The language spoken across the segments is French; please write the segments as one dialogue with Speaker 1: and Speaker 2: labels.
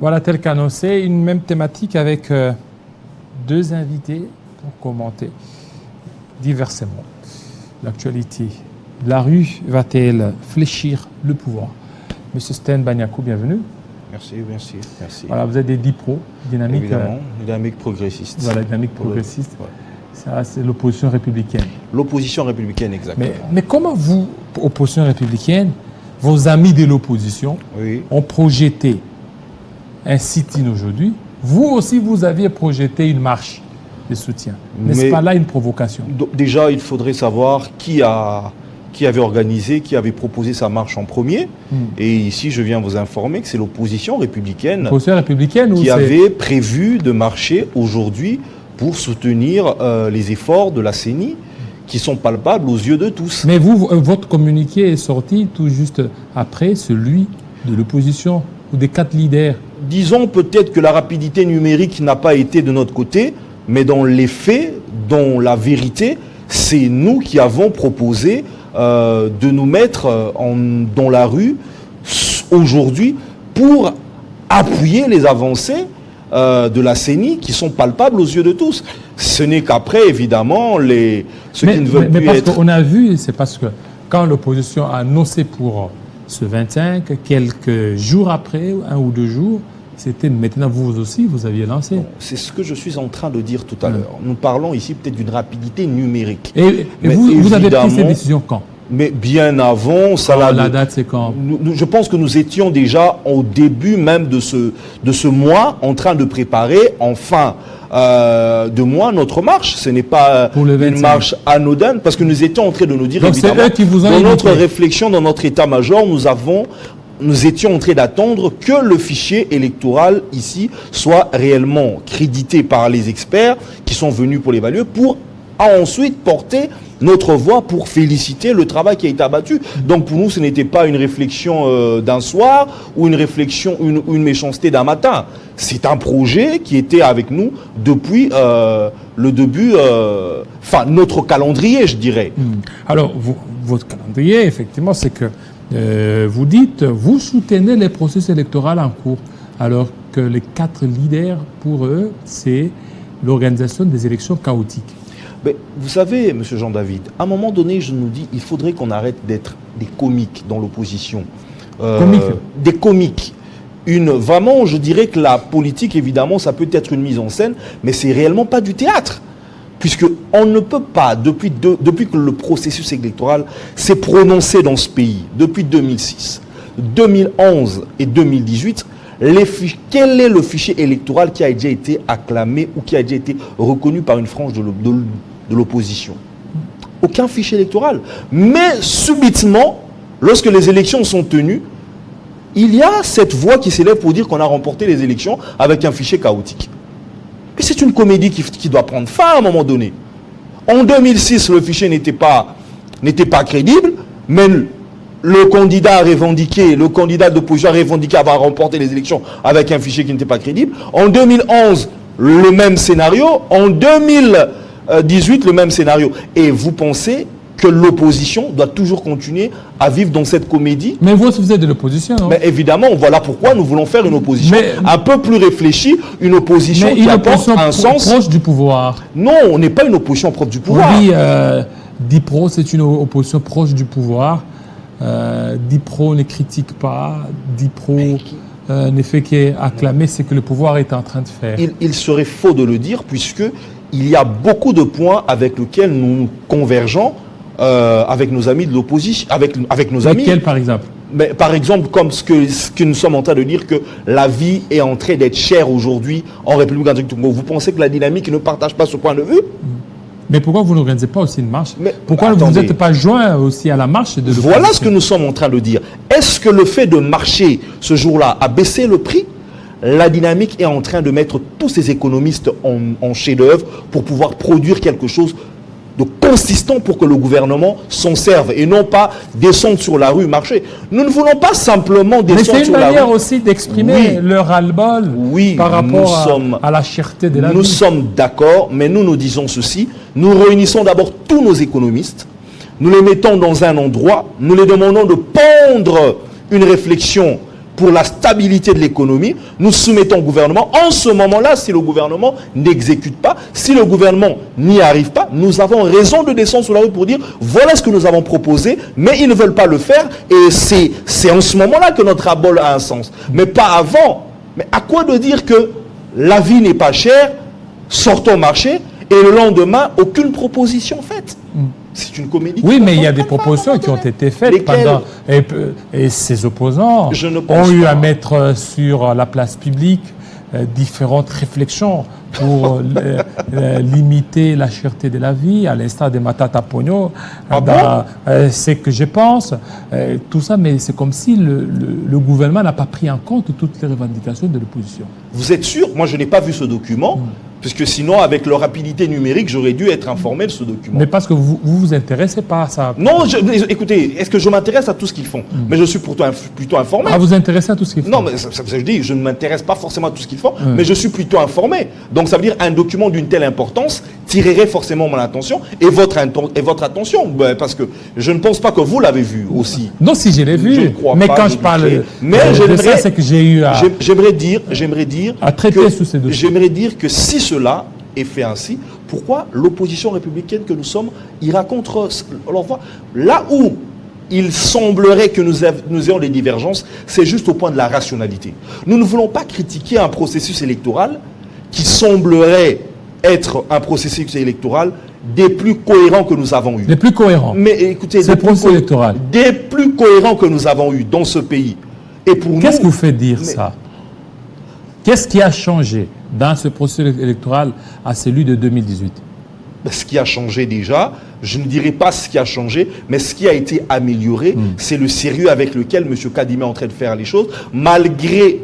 Speaker 1: Voilà, tel qu'annoncé, une même thématique avec deux invités pour commenter diversement l'actualité. La rue va-t-elle fléchir le pouvoir? Monsieur Sten Banyakou, bienvenue.
Speaker 2: Merci.
Speaker 1: Voilà, vous êtes des DIPRO, dynamique.
Speaker 2: Évidemment, dynamique progressiste.
Speaker 1: Voilà, dynamique progressiste.
Speaker 2: Ouais.
Speaker 1: Ça, c'est l'opposition républicaine.
Speaker 2: L'opposition républicaine, exactement.
Speaker 1: Mais comment vous, opposition républicaine, vos amis de l'opposition ont projeté un sit-in aujourd'hui? Vous aussi, vous aviez projeté une marche de soutien. N'est-ce pas là une provocation?
Speaker 2: Déjà, il faudrait savoir qui avait organisé, qui avait proposé sa marche en premier. Et ici, je viens vous informer que c'est l'opposition républicaine, qui avait prévu de marcher aujourd'hui pour soutenir les efforts de la CENI qui sont palpables aux yeux de tous.
Speaker 1: Mais vous, votre communiqué est sorti tout juste après celui de l'opposition ou des 4 leaders.
Speaker 2: Disons peut-être que la rapidité numérique n'a pas été de notre côté, mais dans les faits, dans la vérité, c'est nous qui avons proposé de nous mettre dans la rue aujourd'hui pour appuyer les avancées de la CENI qui sont palpables aux yeux de tous. Ce n'est qu'après, évidemment, ceux qui ne veulent plus
Speaker 1: parce
Speaker 2: être...
Speaker 1: qu'on a vu, c'est parce que quand l'opposition a annoncé pour ce 25, quelques jours après, 1 ou 2 jours, c'était maintenant vous aussi, vous aviez lancé.
Speaker 2: C'est ce que je suis en train de dire tout à l'heure. Nous parlons ici peut-être d'une rapidité numérique.
Speaker 1: Et vous avez pris ces décisions quand?
Speaker 2: Mais bien avant,
Speaker 1: la date c'est quand?
Speaker 2: Je pense que nous étions déjà au début même de ce mois en train de préparer en fin de mois notre marche. Ce n'est pas une marche anodine parce que nous étions en train de nous dire,
Speaker 1: donc
Speaker 2: évidemment,
Speaker 1: qui vous ont
Speaker 2: dans notre réflexion, dans notre état-major, nous étions en train d'attendre que le fichier électoral ici soit réellement crédité par les experts qui sont venus pour l'évaluer pour ensuite porter notre voix pour féliciter le travail qui a été abattu. Donc pour nous, ce n'était pas une réflexion d'un soir ou une réflexion, une méchanceté d'un matin. C'est un projet qui était avec nous depuis le début, notre calendrier, je dirais.
Speaker 1: Alors, votre calendrier, effectivement, c'est que vous dites, vous soutenez les processus électoraux en cours, alors que les 4 leaders, pour eux, c'est l'organisation des élections chaotiques.
Speaker 2: Mais vous savez, M. Jean-David, à un moment donné, je nous dis, il faudrait qu'on arrête d'être des comiques dans l'opposition. Des comiques. Vraiment, je dirais que la politique, évidemment, ça peut être une mise en scène, mais c'est réellement pas du théâtre. Puisqu'on ne peut pas, depuis que le processus électoral s'est prononcé dans ce pays, depuis 2006, 2011 et 2018, quel est le fichier électoral qui a déjà été acclamé ou qui a déjà été reconnu par une frange de l'opposition? Aucun fichier électoral. Mais subitement, lorsque les élections sont tenues, il y a cette voix qui s'élève pour dire qu'on a remporté les élections avec un fichier chaotique. Et c'est une comédie qui doit prendre fin à un moment donné. En 2006, le fichier n'était pas crédible, mais le candidat d'opposition a revendiqué avoir remporté les élections avec un fichier qui n'était pas crédible. En 2011, le même scénario. En 2018, le même scénario. Et vous pensez que l'opposition doit toujours continuer à vivre dans cette comédie?
Speaker 1: Mais vous êtes de l'opposition, non?
Speaker 2: Mais évidemment, voilà pourquoi nous voulons faire une opposition un peu plus réfléchie, une opposition qui apporte un sens...
Speaker 1: proche du pouvoir.
Speaker 2: Non, on n'est pas une opposition proche du pouvoir.
Speaker 1: On dit DIPRO, c'est une opposition proche du pouvoir. DIPRO ne critique pas, DIPRO ne fait qu'acclamer ce que le pouvoir est en train de faire.
Speaker 2: Il serait faux de le dire puisqu'il y a beaucoup de points avec lesquels nous convergeons avec nos amis de l'opposition, avec nos amis.
Speaker 1: Lesquels, par exemple?
Speaker 2: Mais, par exemple, comme ce que nous sommes en train de dire, que la vie est en train d'être chère aujourd'hui en République démocratique du Congo. Vous pensez que la dynamique ne partage pas ce point de vue?
Speaker 1: Mais pourquoi vous n'organisez pas aussi une marche? Pourquoi vous n'êtes pas joint aussi à la marche de l'opposition?
Speaker 2: Voilà ce que nous sommes en train de dire. Est-ce que le fait de marcher ce jour-là a baissé le prix? La dynamique est en train de mettre tous ces économistes en chef-d'œuvre pour pouvoir produire quelque chose de consistant pour que le gouvernement s'en serve et non pas descendre sur la rue, marcher. Nous ne voulons pas simplement descendre sur la rue. Mais c'est une
Speaker 1: manière aussi d'exprimer leur ras-le-bol par rapport à la cherté de la vie.
Speaker 2: Nous sommes d'accord, mais nous disons ceci. Nous réunissons d'abord tous nos économistes, nous les mettons dans un endroit, nous les demandons de pondre une réflexion pour la stabilité de l'économie, nous soumettons au gouvernement. En ce moment-là, si le gouvernement n'exécute pas, si le gouvernement n'y arrive pas, nous avons raison de descendre sur la rue pour dire voilà ce que nous avons proposé, mais ils ne veulent pas le faire. Et c'est en ce moment-là que notre ras-bol a un sens. Mais pas avant. Mais à quoi de dire que la vie n'est pas chère, sortons au marché, et le lendemain, aucune proposition faite. C'est une comédie.
Speaker 1: Oui, mais il y a des propositions qui ont été faites pendant... Et ces opposants ont eu à mettre sur la place publique différentes réflexions pour limiter la cherté de la vie, à l'instar des Matata Pogno. C'est que je pense, tout ça, mais c'est comme si le gouvernement n'a pas pris en compte toutes les revendications de l'opposition.
Speaker 2: Vous êtes sûr? Moi, je n'ai pas vu ce document. Puisque sinon, avec leur rapidité numérique, j'aurais dû être informé de ce document.
Speaker 1: Mais parce que vous intéressez pas à ça.
Speaker 2: Non, écoutez, est-ce que je m'intéresse à tout ce qu'ils font? Mais je suis plutôt informé.
Speaker 1: Ah, vous intéressez à tout ce qu'ils font?
Speaker 2: Non, mais ça, je dis, je ne m'intéresse pas forcément à tout ce qu'ils font, mais je suis plutôt informé. Donc ça veut dire un document d'une telle importance tirerait forcément mon attention et votre attention. Parce que je ne pense pas que vous l'avez vu aussi.
Speaker 1: Non, si je l'ai vu.
Speaker 2: Je ne crois
Speaker 1: mais
Speaker 2: pas,
Speaker 1: quand je parle
Speaker 2: de
Speaker 1: ça, c'est que j'ai eu à...
Speaker 2: J'aimerais dire
Speaker 1: à traiter sous ces dossiers.
Speaker 2: J'aimerais dire que si cela est fait ainsi, pourquoi l'opposition républicaine que nous sommes ira contre leur voix? Là où il semblerait que nous ayons des divergences, c'est juste au point de la rationalité. Nous ne voulons pas critiquer un processus électoral qui semblerait être un processus électoral des plus cohérents que nous avons eu.
Speaker 1: Les plus cohérents.
Speaker 2: Mais écoutez,
Speaker 1: des
Speaker 2: plus cohérents que nous avons eu dans ce pays. Et pour nous,
Speaker 1: qu'est-ce qui vous fait dire ça? Qu'est-ce qui a changé dans ce processus électoral à celui de 2018?
Speaker 2: Ce qui a changé déjà, je ne dirais pas ce qui a changé, mais ce qui a été amélioré, c'est le sérieux avec lequel M. Kadima est en train de faire les choses, malgré,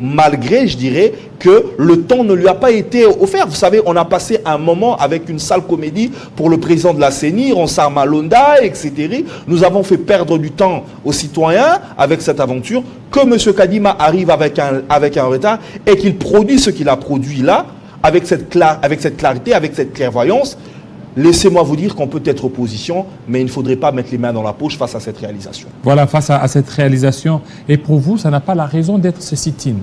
Speaker 2: je dirais, que le temps ne lui a pas été offert. Vous savez, on a passé un moment avec une sale comédie pour le président de la CENI, Ronsard Malonda, etc. Nous avons fait perdre du temps aux citoyens avec cette aventure, que M. Kadima arrive avec un retard et qu'il produit ce qu'il a produit là, avec cette clarité, avec cette clairvoyance. Laissez-moi vous dire qu'on peut être opposition, mais il ne faudrait pas mettre les mains dans la poche face à cette réalisation.
Speaker 1: Voilà, face à cette réalisation. Et pour vous, ça n'a pas la raison d'être ce sit-in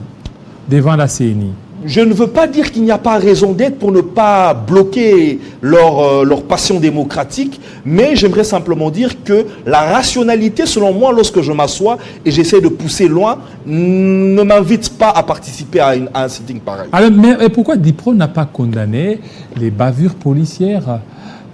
Speaker 1: devant la CENI?
Speaker 2: Je ne veux pas dire qu'il n'y a pas raison d'être pour ne pas bloquer leur passion démocratique, mais j'aimerais simplement dire que la rationalité, selon moi, lorsque je m'assois et j'essaie de pousser loin, ne m'invite pas à participer à un sitting pareil.
Speaker 1: Alors, mais pourquoi DIPRO n'a pas condamné les bavures policières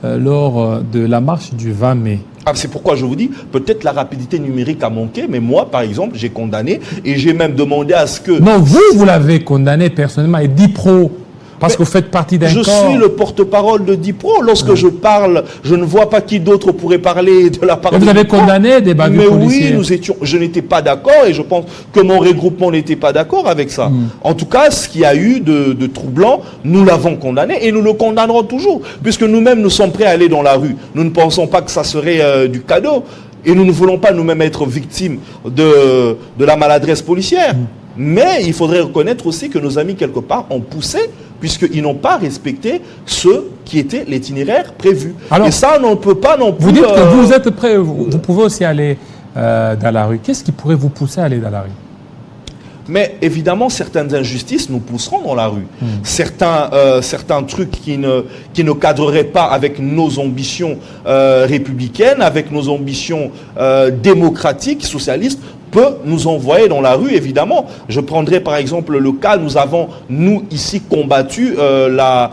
Speaker 1: lors de la marche du 20 mai?
Speaker 2: C'est pourquoi je vous dis, peut-être la rapidité numérique a manqué, mais moi, par exemple, j'ai condamné et j'ai même demandé à ce que...
Speaker 1: Non, vous l'avez condamné personnellement et DIPRO, parce que vous faites partie d'un corps.
Speaker 2: Je suis le porte-parole de DIPRO. Lorsque je parle, je ne vois pas qui d'autre pourrait parler de la part de
Speaker 1: DIPRO. Vous avez condamné des bavures policières?
Speaker 2: Mais oui, je n'étais pas d'accord et je pense que mon regroupement n'était pas d'accord avec ça. En tout cas, ce qu'il y a eu de troublant, nous l'avons condamné et nous le condamnerons toujours, puisque nous-mêmes, nous sommes prêts à aller dans la rue. Nous ne pensons pas que ça serait du cadeau et nous ne voulons pas nous-mêmes être victimes de la maladresse policière. Mais il faudrait reconnaître aussi que nos amis, quelque part, ont poussé, puisqu'ils n'ont pas respecté ce qui était l'itinéraire prévu.
Speaker 1: Alors,
Speaker 2: et ça, on ne peut pas non plus...
Speaker 1: Vous dites que vous êtes prêts, vous pouvez aussi aller dans la rue. Qu'est-ce qui pourrait vous pousser à aller dans la rue?
Speaker 2: Mais évidemment, certaines injustices nous pousseront dans la rue. Certains trucs qui ne cadreraient pas avec nos ambitions républicaines, avec nos ambitions démocratiques, socialistes, peut nous envoyer dans la rue, évidemment. Je prendrai par exemple le cas, nous avons, nous, ici, combattu la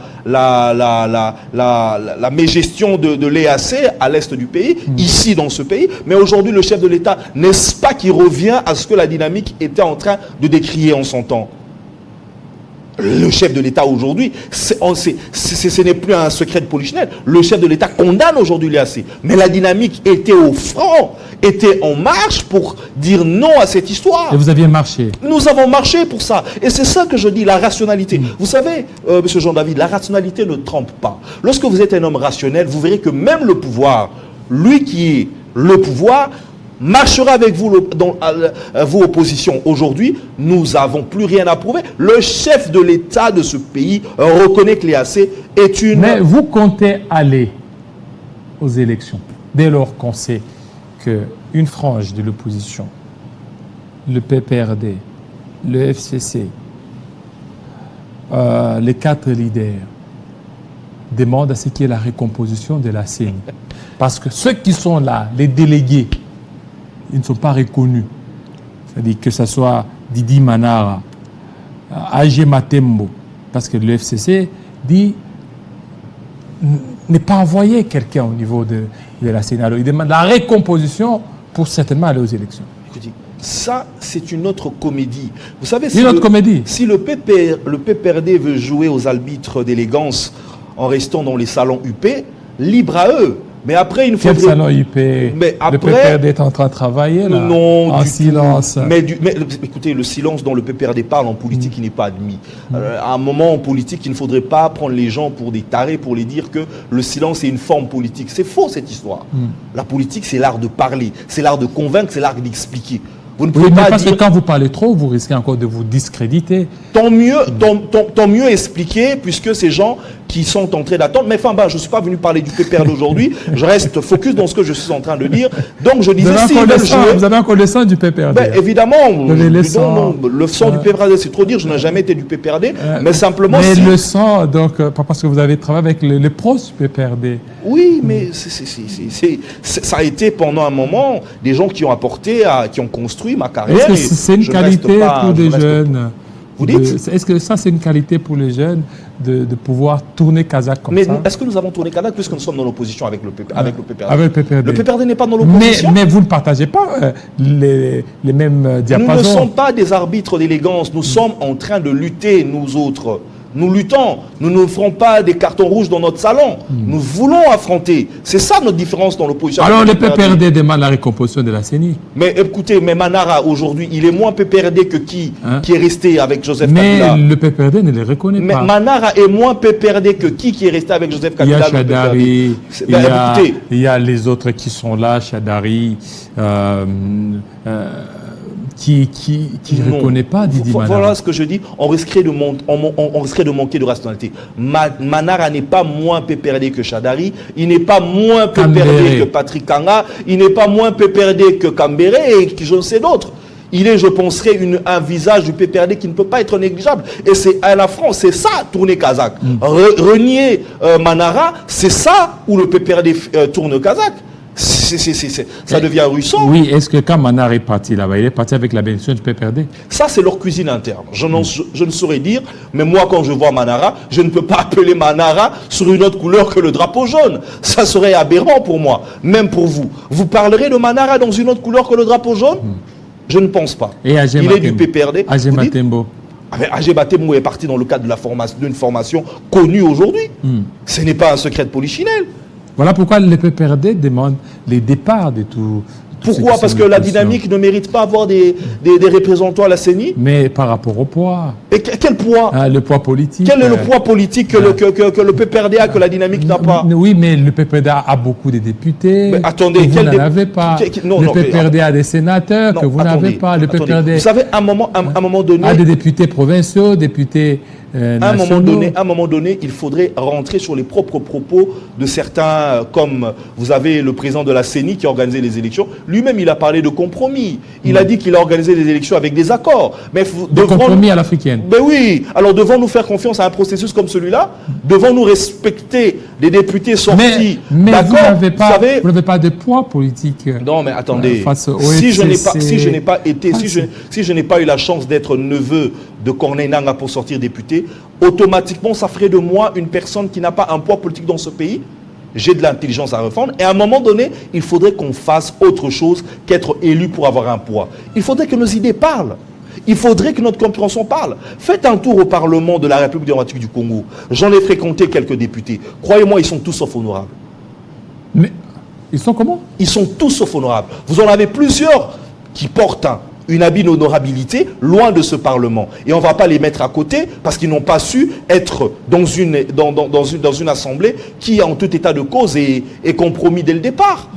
Speaker 2: mégestion de l'EAC à l'est du pays, ici dans ce pays. Mais aujourd'hui, le chef de l'État, n'est-ce pas qu'il revient à ce que la dynamique était en train de décrier en son temps? Le chef de l'État aujourd'hui, ce n'est plus un secret de polichinelle. Le chef de l'État condamne aujourd'hui l'EAC. Mais la dynamique était au front, était en marche pour dire non à cette histoire.
Speaker 1: Et vous aviez marché?
Speaker 2: Nous avons marché pour ça. Et c'est ça que je dis, la rationalité. Vous savez, monsieur Jean-David, la rationalité ne trompe pas. Lorsque vous êtes un homme rationnel, vous verrez que même le pouvoir, lui qui est le pouvoir, marchera avec vous, vous opposition. Aujourd'hui, nous n'avons plus rien à prouver. Le chef de l'État de ce pays reconnaît que l'EAC est une...
Speaker 1: Mais vous comptez aller aux élections dès lors qu'on sait qu'une frange de l'opposition, le PPRD, le FCC, les 4 leaders, demandent à ce qu'il y ait la recomposition de la CENI. Parce que ceux qui sont là, les délégués, ils ne sont pas reconnus. C'est-à-dire que ce soit Didi Manara, AG Matembo, parce que le FCC dit n'est pas envoyé quelqu'un au niveau de la CENI. Alors, il demande la recomposition pour certainement aller aux élections.
Speaker 2: Écoutez, ça, c'est une autre comédie. Vous savez,
Speaker 1: si
Speaker 2: le PPRD veut jouer aux arbitres d'élégance en restant dans les salons UP, libre à eux. Mais après, il faudrait...
Speaker 1: Quel salon UP?
Speaker 2: Mais après...
Speaker 1: Le PPRD est en train de travailler, là,
Speaker 2: non,
Speaker 1: en silence.
Speaker 2: Mais écoutez, le silence dont le PPRD parle en politique, il n'est pas admis. À un moment en politique, il ne faudrait pas prendre les gens pour des tarés, pour les dire que le silence est une forme politique. C'est faux, cette histoire. La politique, c'est l'art de parler, c'est l'art de convaincre, c'est l'art d'expliquer. Vous ne pouvez pas
Speaker 1: parce
Speaker 2: dire...
Speaker 1: que quand vous parlez trop, vous risquez encore de vous discréditer.
Speaker 2: Tant mieux expliquer, puisque ces gens qui sont en train d'attendre... Mais enfin, je ne suis pas venu parler du PPRD aujourd'hui, je reste focus dans ce que je suis en train de dire. Donc je disais...
Speaker 1: Vous avez encore le sang du PPRD.
Speaker 2: Évidemment, le sang du PPRD, c'est trop dire, je n'ai jamais été du PPRD, mais simplement...
Speaker 1: Mais le sang, donc, parce que vous avez travaillé avec les pros du PPRD.
Speaker 2: Oui, mais ça a été pendant un moment des gens qui ont apporté, qui ont construit ma carrière.
Speaker 1: Est-ce que c'est une qualité pour des jeunes?
Speaker 2: Vous dites?
Speaker 1: Est-ce que ça, c'est une qualité pour les jeunes de pouvoir tourner Kazakh comme ça?
Speaker 2: Mais est-ce que nous avons tourné Kazakh puisque nous sommes dans l'opposition avec le PPRD?
Speaker 1: Avec le PPRD.
Speaker 2: Le PPRD n'est pas dans l'opposition.
Speaker 1: Mais vous ne partagez pas les mêmes diapasons.
Speaker 2: Nous ne sommes pas des arbitres d'élégance. Nous sommes en train de lutter, nous autres. Nous luttons, nous ne ferons pas des cartons rouges dans notre salon. Nous voulons affronter. C'est ça notre différence dans l'opposition.
Speaker 1: Alors le PPRD demande la recomposition de la CENI.
Speaker 2: Mais écoutez, Manara aujourd'hui, il est moins PPRD que qui est resté avec Joseph Kabila.
Speaker 1: Mais le PPRD ne les reconnaît pas.
Speaker 2: Manara est moins PPRD que qui est resté avec Joseph Kabila.
Speaker 1: Il y a Chadari, il y a les autres qui sont là, Chadari, qui ne reconnaît pas Didi Manara.
Speaker 2: Voilà ce que je dis, on risquerait de manquer de rationalité. Manara n'est pas moins PPRD que Chadari, il n'est pas moins PPRD que Patrick Kanga, il n'est pas moins PPRD que Kambere et que je ne sais d'autres. Il est, je penserais, un visage du PPRD qui ne peut pas être négligeable. Et c'est à la France, c'est ça, tourner Kazakh. Renier Manara, c'est ça où le PPRD tourne Kazakh. Ça devient ruisseau.
Speaker 1: Oui, est-ce que quand Manara est parti là-bas, il est parti avec la bénédiction du PPRD?
Speaker 2: Ça, c'est leur cuisine interne. Je ne saurais dire, mais moi, quand je vois Manara, je ne peux pas appeler Manara sur une autre couleur que le drapeau jaune. Ça serait aberrant pour moi, même pour vous. Vous parlerez de Manara dans une autre couleur que le drapeau jaune? Je ne pense pas.
Speaker 1: Et
Speaker 2: il est du PPRD.
Speaker 1: AG Matembo.
Speaker 2: AG Matembo est parti dans le cadre d'une formation connue aujourd'hui. Ce n'est pas un secret de polichinelle.
Speaker 1: Voilà pourquoi le PPRD demande les départs de tout.
Speaker 2: Pourquoi? Parce que la dynamique ne mérite pas avoir des représentants à la CENI.
Speaker 1: Mais par rapport au poids.
Speaker 2: Et quel poids?
Speaker 1: Le poids politique.
Speaker 2: Quel est le poids politique que le PPRD a, que la dynamique n'a pas?
Speaker 1: Oui, mais le PPRD a beaucoup de députés.
Speaker 2: Mais attendez,
Speaker 1: que vous n'avez pas. Le PPRD a des sénateurs que vous n'avez pas. Le PPRD.
Speaker 2: Vous savez, à un moment donné.
Speaker 1: A des députés provinciaux, députés.
Speaker 2: À un moment donné, il faudrait rentrer sur les propres propos de certains, comme vous avez le président de la CENI qui a organisé les élections. Lui-même, il a parlé de compromis. Il a dit qu'il a organisé les élections avec des accords. Mais
Speaker 1: compromis à l'africaine.
Speaker 2: Ben oui. Alors, devons-nous faire confiance à un processus comme celui-là? Devons-nous respecter des députés sortis
Speaker 1: d'accord? Vous n'avez pas de poids politique.
Speaker 2: Non, mais attendez. Si je n'ai pas eu la chance d'être neveu de Corneille Nangaa pour sortir député, automatiquement, ça ferait de moi une personne qui n'a pas un poids politique dans ce pays. J'ai de l'intelligence à refondre. Et à un moment donné, il faudrait qu'on fasse autre chose qu'être élu pour avoir un poids. Il faudrait que nos idées parlent. Il faudrait que notre compréhension parle. Faites un tour au Parlement de la République démocratique du Congo. J'en ai fréquenté quelques députés. Croyez-moi, ils sont tous sauf honorables.
Speaker 1: Mais ils sont comment? Ils
Speaker 2: sont tous sauf honorables. Vous en avez plusieurs qui portent une habile honorabilité loin de ce Parlement. Et on ne va pas les mettre à côté parce qu'ils n'ont pas su être dans une assemblée qui, en tout état de cause, est compromis dès le départ.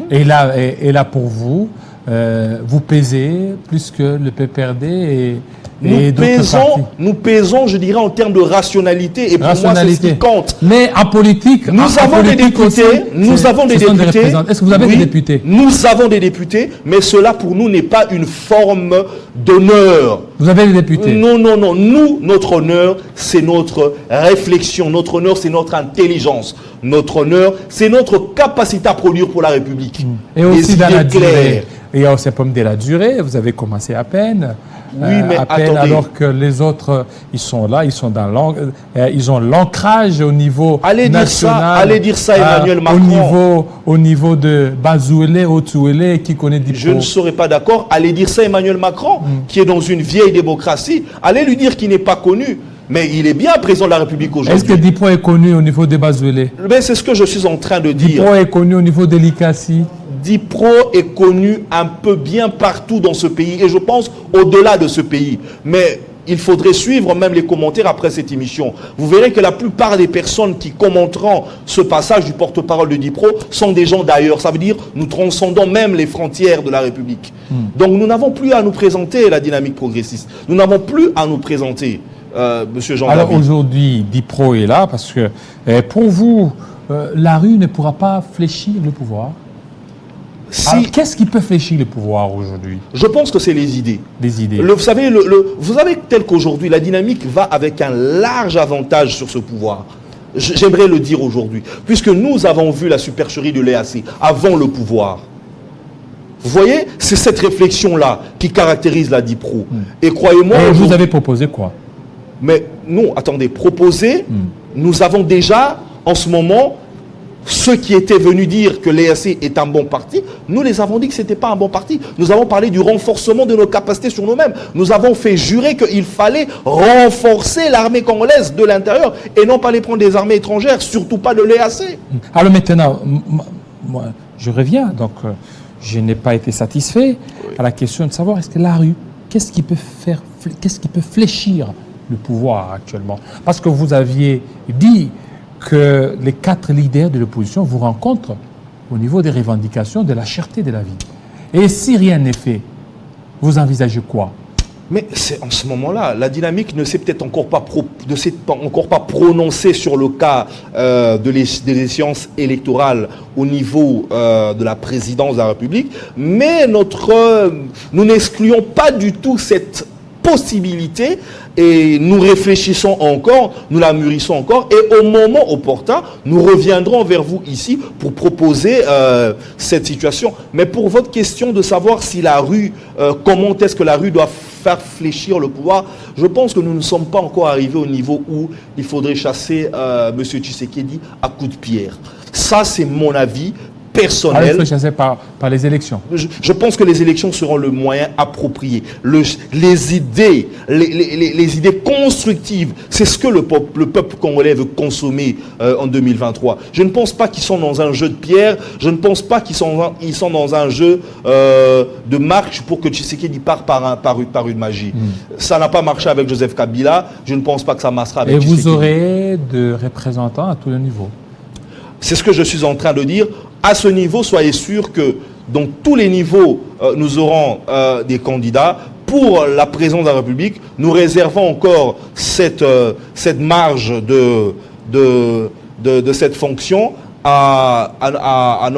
Speaker 1: Et là pour vous, vous pesez plus que le PPRD
Speaker 2: nous pesons, je dirais, en termes de rationalité. Et pour moi, c'est ce qui compte.
Speaker 1: Mais en politique,
Speaker 2: nous avons des députés.
Speaker 1: Est-ce que vous avez des députés?
Speaker 2: Nous avons des députés, mais cela pour nous n'est pas une forme d'honneur.
Speaker 1: Vous avez les députés?
Speaker 2: Non, non, non. Nous, notre honneur, c'est notre réflexion. Notre honneur, c'est notre intelligence. Notre honneur, c'est notre capacité à produire pour la République.
Speaker 1: Et aussi dans la durée. Il y a aussi un problème de la durée. Vous avez commencé à peine.
Speaker 2: Oui, mais
Speaker 1: à peine,
Speaker 2: attendez.
Speaker 1: alors que les autres, ils sont là, ils ont l'ancrage au niveau
Speaker 2: allez
Speaker 1: national.
Speaker 2: Allez dire ça à Emmanuel Macron.
Speaker 1: Au niveau de Bazouélé, Otouélé, qui connaît Dipro.
Speaker 2: Je ne serais pas d'accord. Allez dire ça à Emmanuel Macron, qui est dans une vieille démocratie. Allez lui dire qu'il n'est pas connu. Mais il est bien président de la République aujourd'hui.
Speaker 1: Est-ce que Dipro est connu au niveau des Bazouélé?
Speaker 2: C'est ce que je suis en train de dire.
Speaker 1: Dipro est connu au niveau de l'ICASI.
Speaker 2: Dipro est connu un peu bien partout dans ce pays et je pense au-delà de ce pays. Mais il faudrait suivre même les commentaires après cette émission. Vous verrez que la plupart des personnes qui commenteront ce passage du porte-parole de Dipro sont des gens d'ailleurs. Ça veut dire nous transcendons même les frontières de la République. Donc nous n'avons plus à nous présenter la dynamique progressiste. Nous n'avons plus à nous présenter, Monsieur Jean-David.
Speaker 1: Alors aujourd'hui, Dipro est là parce que pour vous, la rue ne pourra pas fléchir le pouvoir. Qu'est-ce qui peut fléchir le pouvoir aujourd'hui?
Speaker 2: Je pense que c'est les idées.
Speaker 1: Des idées.
Speaker 2: Vous savez, tel qu'aujourd'hui, la dynamique va avec un large avantage sur ce pouvoir. J'aimerais le dire aujourd'hui. Puisque nous avons vu la supercherie de l'EAC avant le pouvoir. Vous voyez, c'est cette réflexion-là qui caractérise la Dipro. Et croyez-moi...
Speaker 1: Et vous avez proposé quoi?
Speaker 2: Mais non, attendez, proposer, nous avons déjà, en ce moment... Ceux qui étaient venus dire que l'EAC est un bon parti, nous les avons dit que ce n'était pas un bon parti. Nous avons parlé du renforcement de nos capacités sur nous-mêmes. Nous avons fait jurer qu'il fallait renforcer l'armée congolaise de l'intérieur et non pas aller prendre des armées étrangères, surtout pas de l'EAC.
Speaker 1: Alors maintenant, moi, je reviens, donc je n'ai pas été satisfait à la question de savoir est-ce que la rue, qu'est-ce qui peut fléchir le pouvoir actuellement? Parce que vous aviez dit que les 4 leaders de l'opposition vous rencontrent au niveau des revendications de la cherté de la vie. Et si rien n'est fait, vous envisagez quoi?
Speaker 2: Mais c'est en ce moment-là, la dynamique ne s'est peut-être encore pas prononcée sur le cas des échéances électorales au niveau de la présidence de la République, mais nous n'excluons pas du tout cette possibilité et nous réfléchissons encore, nous la mûrissons encore et au moment opportun, nous reviendrons vers vous ici pour proposer cette situation. Mais pour votre question de savoir si la rue, comment est-ce que la rue doit faire fléchir le pouvoir, je pense que nous ne sommes pas encore arrivés au niveau où il faudrait chasser M. Tshisekedi à coups de pierre. Ça, c'est mon avis personnel.
Speaker 1: Il faut chasser par les élections.
Speaker 2: Je pense que les élections seront le moyen approprié. Les idées constructives, c'est ce que le peuple congolais veut consommer en 2023. Je ne pense pas qu'ils sont dans un jeu de pierre. Je ne pense pas qu'ils sont dans un jeu de marche pour que Tshisekedi parte par une magie. Ça n'a pas marché avec Joseph Kabila. Je ne pense pas que ça marchera avec Tshisekedi.
Speaker 1: Et vous aurez de représentants à tous les niveaux.
Speaker 2: C'est ce que je suis en train de dire. À ce niveau, soyez sûr que dans tous les niveaux, nous aurons des candidats. Pour la présidence de la République, nous réservons encore cette marge de cette fonction à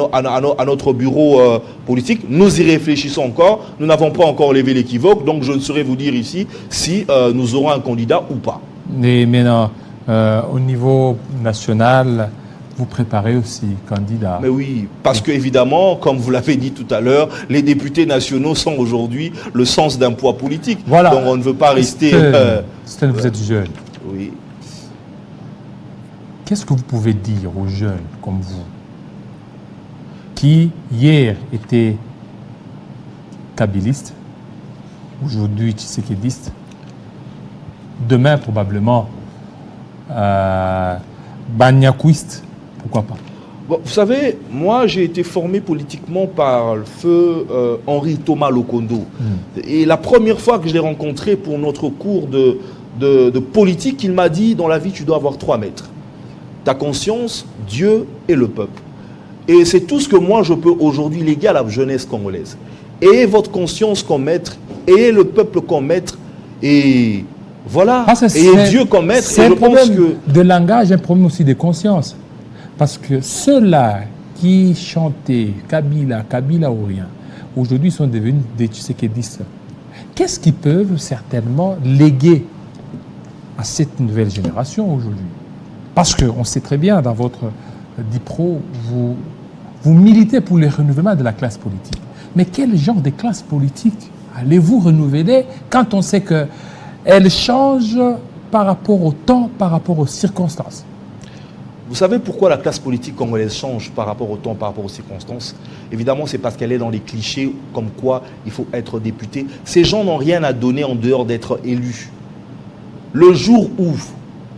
Speaker 2: notre bureau politique. Nous y réfléchissons encore. Nous n'avons pas encore levé l'équivoque. Donc, je ne saurais vous dire ici si nous aurons un candidat ou pas.
Speaker 1: Mais maintenant, au niveau national... Vous préparez aussi candidat.
Speaker 2: Mais oui, parce qu'évidemment, comme vous l'avez dit tout à l'heure, les députés nationaux sont aujourd'hui le sens d'un poids politique.
Speaker 1: Voilà.
Speaker 2: Donc on ne veut pas rester...
Speaker 1: vous êtes jeune.
Speaker 2: Oui.
Speaker 1: Qu'est-ce que vous pouvez dire aux jeunes comme vous, qui hier étaient kabylistes, aujourd'hui tshisekidistes, demain probablement banyakouistes? Pourquoi pas?
Speaker 2: Bon, vous savez, moi j'ai été formé politiquement par le feu Henri Thomas Lokondo. Et la première fois que je l'ai rencontré pour notre cours de politique, il m'a dit, dans la vie tu dois avoir 3 maîtres. Ta conscience, Dieu et le peuple. Et c'est tout ce que moi je peux aujourd'hui léguer à la jeunesse congolaise. Ayez votre conscience comme maître, ayez le peuple comme maître, et voilà, ayez Dieu comme maître.
Speaker 1: C'est un problème de langage, un problème aussi de conscience. Parce que ceux-là qui chantaient Kabila ou rien, aujourd'hui sont devenus des Tshisekidistes. Qu'est-ce qu'ils peuvent certainement léguer à cette nouvelle génération aujourd'hui? Parce qu'on sait très bien, dans votre DIPRO, vous militez pour le renouvellement de la classe politique. Mais quel genre de classe politique allez-vous renouveler quand on sait qu'elle change par rapport au temps, par rapport aux circonstances?
Speaker 2: Vous savez pourquoi la classe politique congolaise change par rapport au temps, par rapport aux circonstances? Évidemment, c'est parce qu'elle est dans les clichés comme quoi il faut être député. Ces gens n'ont rien à donner en dehors d'être élus. Le jour où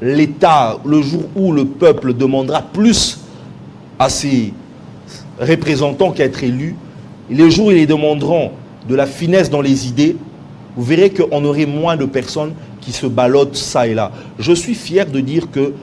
Speaker 2: l'État, le jour où le peuple demandera plus à ses représentants qu'à être élus, et les jours où ils demanderont de la finesse dans les idées, vous verrez qu'on aurait moins de personnes qui se ballottent ça et là. Je suis fier de dire que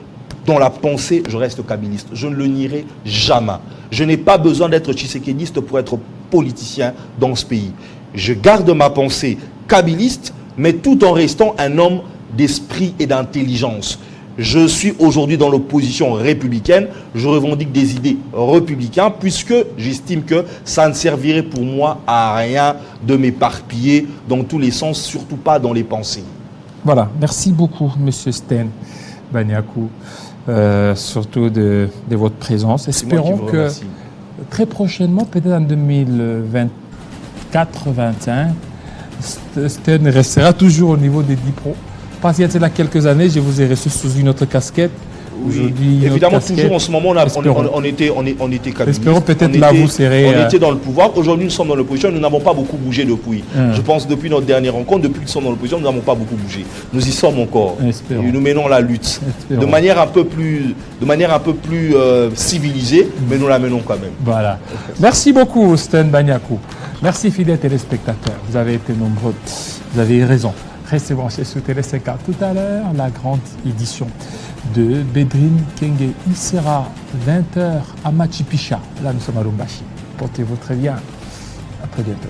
Speaker 2: dans la pensée, je reste kabiliste. Je ne le nierai jamais. Je n'ai pas besoin d'être tshisekédiste pour être politicien dans ce pays. Je garde ma pensée kabiliste, mais tout en restant un homme d'esprit et d'intelligence. Je suis aujourd'hui dans l'opposition républicaine. Je revendique des idées républicaines puisque j'estime que ça ne servirait pour moi à rien de m'éparpiller dans tous les sens, surtout pas dans les pensées.
Speaker 1: Voilà, merci beaucoup, Monsieur Sten Baniakou, surtout de votre présence. Espérons que très prochainement, peut-être en 2024-2025, Sten restera toujours au niveau des DIPRO. Parce qu'il y a là quelques années, je vous ai reçu sous une autre casquette.
Speaker 2: Oui, évidemment, toujours en ce moment, on était kabylistes.
Speaker 1: Espérons peut-être là, vous serez...
Speaker 2: On était dans le pouvoir. Aujourd'hui, nous sommes dans l'opposition. Nous n'avons pas beaucoup bougé depuis. Je pense depuis notre dernière rencontre, depuis que nous sommes dans l'opposition, nous n'avons pas beaucoup bougé. Nous y sommes encore.
Speaker 1: Espérons.
Speaker 2: Et nous menons la lutte. De manière un peu plus civilisée, mais nous la menons quand même.
Speaker 1: Voilà. Merci beaucoup, Sten Baniakou. Merci, fidèles téléspectateurs. Vous avez été nombreux. Vous avez raison. Restez branchés sur Télé 50. Tout à l'heure, la grande édition de Bédrine Kenge. Il sera 20h à Machipicha. Là, nous sommes à Lumbashi. Portez-vous très bien. À très bientôt.